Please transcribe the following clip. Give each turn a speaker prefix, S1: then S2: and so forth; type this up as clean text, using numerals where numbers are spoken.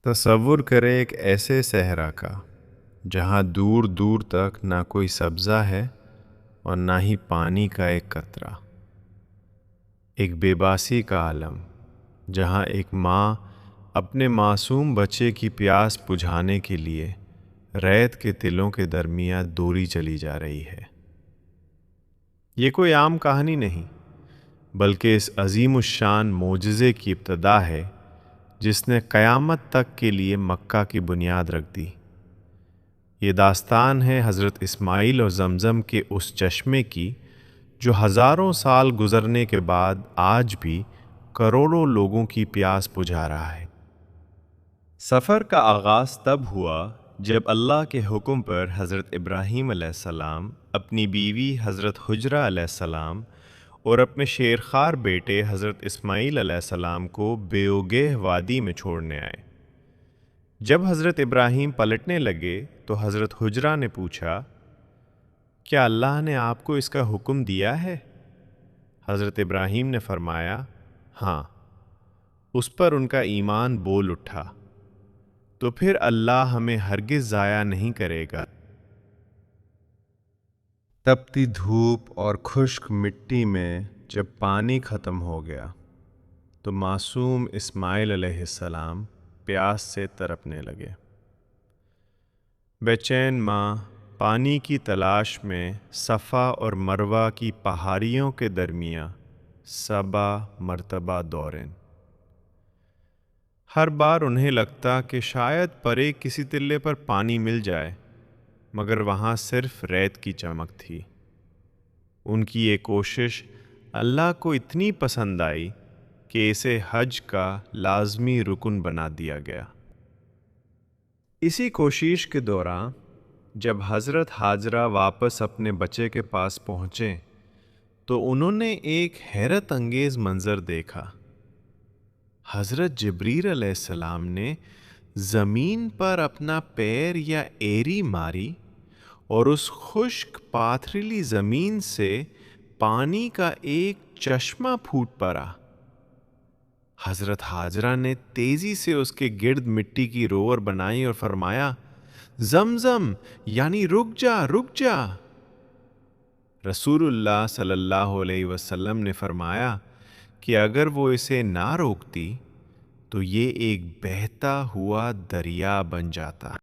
S1: تصور کرے ایک ایسے صحرا کا جہاں دور دور تک نہ کوئی سبزہ ہے اور نہ ہی پانی کا ایک قطرہ۔ ایک بے باسی کا عالم جہاں ایک ماں اپنے معصوم بچے کی پیاس بجھانے کے لیے ریت کے تلوں کے درمیان دوری چلی جا رہی ہے۔ یہ کوئی عام کہانی نہیں، بلکہ اس عظیم الشان معجزے کی ابتدا ہے جس نے قیامت تک کے لیے مکہ کی بنیاد رکھ دی۔ یہ داستان ہے حضرت اسماعیل اور زمزم کے اس چشمے کی جو ہزاروں سال گزرنے کے بعد آج بھی کروڑوں لوگوں کی پیاس بجھا رہا ہے۔ سفر کا آغاز تب ہوا جب اللہ کے حکم پر حضرت ابراہیم علیہ السلام اپنی بیوی حضرت حجرہ علیہ السلام اور اپنے شیرخوار بیٹے حضرت اسماعیل علیہ السلام کو بیوگہ وادی میں چھوڑنے آئے۔ جب حضرت ابراہیم پلٹنے لگے تو حضرت حجرہ نے پوچھا، کیا اللہ نے آپ کو اس کا حکم دیا ہے؟ حضرت ابراہیم نے فرمایا، ہاں۔ اس پر ان کا ایمان بول اٹھا، تو پھر اللہ ہمیں ہرگز ضائع نہیں کرے گا۔ تپتی دھوپ اور خشک مٹی میں جب پانی ختم ہو گیا تو معصوم اسماعیل علیہ السلام پیاس سے تڑپنے لگے۔ بے چین ماں پانی کی تلاش میں صفا اور مروہ کی پہاڑیوں کے درمیان 7 مرتبہ دوڑیں۔ ہر بار انہیں لگتا کہ شاید پرے کسی ٹلے پر پانی مل جائے، مگر وہاں صرف ریت کی چمک تھی۔ ان کی یہ کوشش اللہ کو اتنی پسند آئی کہ اسے حج کا لازمی رکن بنا دیا گیا۔ اسی کوشش کے دوران جب حضرت حاجرہ واپس اپنے بچے کے پاس پہنچے تو انہوں نے ایک حیرت انگیز منظر دیکھا۔ حضرت جبریل علیہ السلام نے زمین پر اپنا پیر یا ایری ماری اور اس خشک پاتھریلی زمین سے پانی کا ایک چشمہ پھوٹ پڑا۔ حضرت حاجرہ نے تیزی سے اس کے گرد مٹی کی روور بنائی اور فرمایا، زمزم یعنی رک جا رک جا۔ رسول اللہ صلی اللہ علیہ وسلم نے فرمایا کہ اگر وہ اسے نہ روکتی تو یہ ایک بہتا ہوا دریا بن جاتا۔